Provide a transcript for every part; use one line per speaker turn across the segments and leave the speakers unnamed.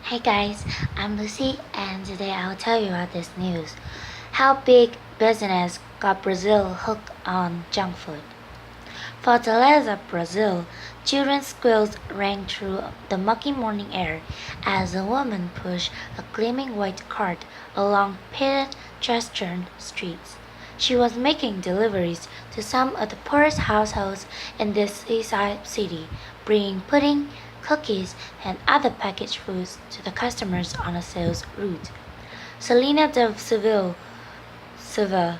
Hey guys, I'm Lucy and today I'll tell you about this news. How big business got Brazil hooked on junk food. Fortaleza, Brazil, children's squeals rang through the muggy morning air as a woman pushed a gleaming white cart along pitted, trash-strewn streets. She was making deliveries to some of the poorest households in this seaside city, bringing pudding, cookies, and other packaged foods to the customers on a sales route. Celene da Silva,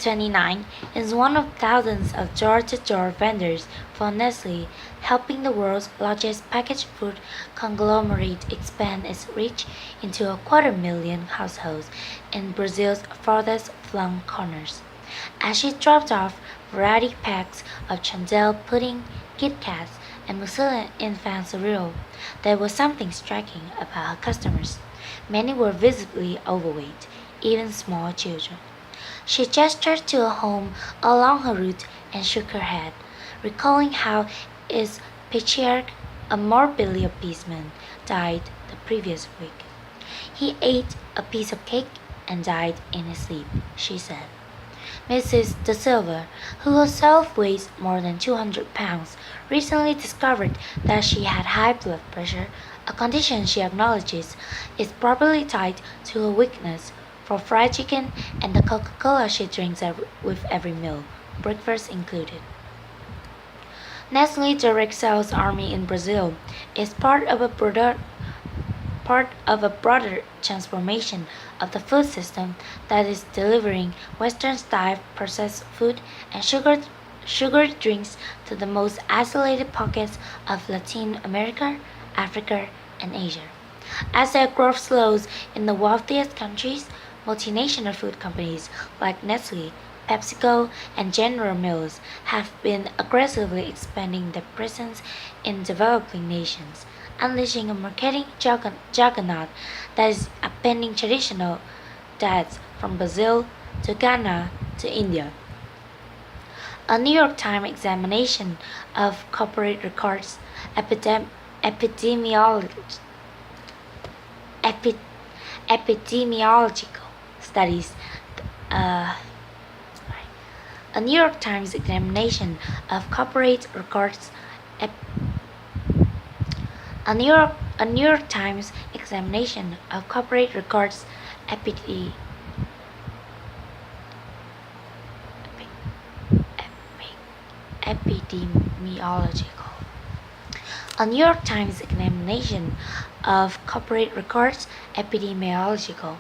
29, is one of thousands of door-to-door vendors for Nestlé, helping the world's largest packaged food conglomerate expand its reach into 250,000 households in Brazil's farthest-flung corners. As she dropped off variety packs of Chandelle pudding, Kit Kats, and Mucilon infant cereal, there was something striking about her customers. Many were visibly overweight, even small children. She gestured to a home along her route and shook her head, recalling how its patriarch, a morbidly obese man, died the previous week. He ate a piece of cake and died in his sleep, she said. Mrs. Da Silva, who herself weighs more than 200 pounds, recently discovered that she had high blood pressure, a condition she acknowledges is probably tied to her weakness for fried chicken and the Coca-Cola she drinks with every meal, breakfast included. Nestlé direct sales army in Brazil is part of a broader transformation of the food system that is delivering Western-style processed food and sugared drinks to the most isolated pockets of Latin America, Africa, and Asia. As their growth slows in the wealthiest countries, multinational food companies like Nestlé, PepsiCo, and General Mills have been aggressively expanding their presence in developing nations, unleashing a marketing juggernaut that is upending traditional diets from Brazil to Ghana to India. A New York Times examination of corporate records, epidemiological studies. A New York Times examination of corporate records. A New York Times examination of corporate records epidemiological. A New York Times examination of corporate records epidemiological.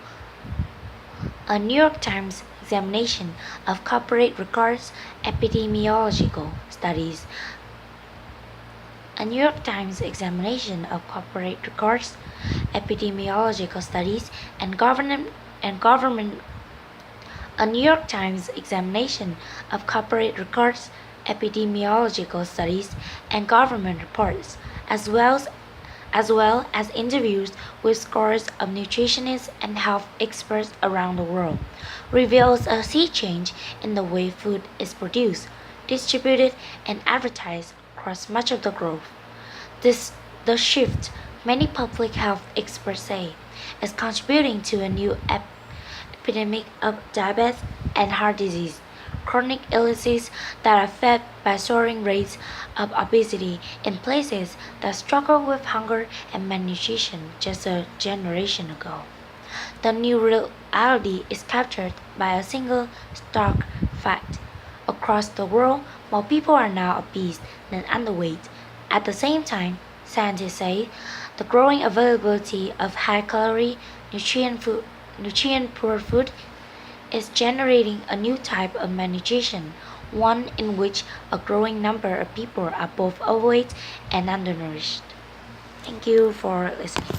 A New York Times examination of corporate records epidemiological studies. A New York Times examination of corporate records, epidemiological studies, and government. A New York Times examination of corporate records, epidemiological studies, and government reports, as well as interviews with scores of nutritionists and health experts around the world, reveals a sea change in the way food is produced, distributed, and advertised across much of the globe. The shift, many public health experts say, is contributing to a new epidemic of diabetes and heart disease, chronic illnesses that are fed by soaring rates of obesity in places that struggled with hunger and malnutrition just a generation ago. The new reality is captured by a single stark fact. Across the world, more people are now obese than underweight. At the same time, scientists say the growing availability of high-calorie, nutrient-poor food is generating a new type of malnutrition, one in which a growing number of people are both overweight and undernourished. Thank you for listening.